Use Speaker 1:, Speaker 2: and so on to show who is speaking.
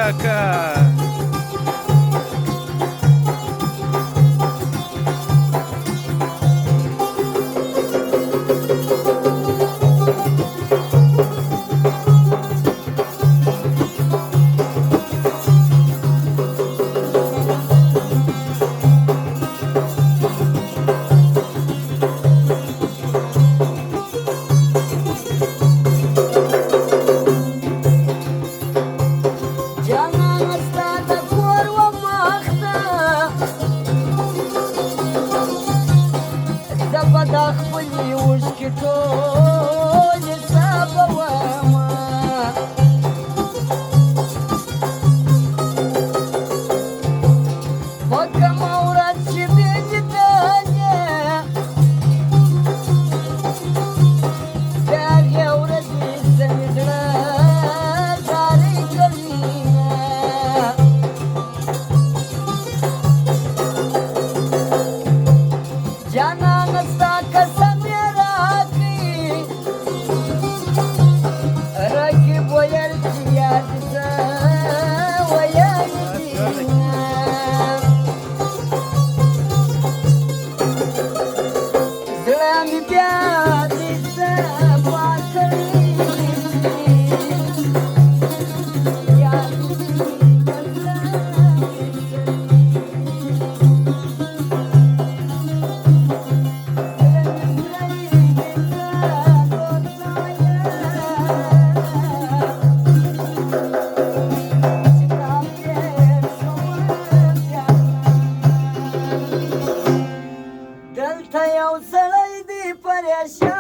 Speaker 1: کاکا
Speaker 2: دا خپلې اوښکې ټولې سبومه په کومه ورځ چې مې لیدلې د هغې ورځې زمې زړه زارۍ کوينه جانانه ستا قسم یې راکړي رقیب ویل چې یاد څه ویلې دینه زړه مې بیا دې صفا کړی یاد دلته یو سړی دی پریشان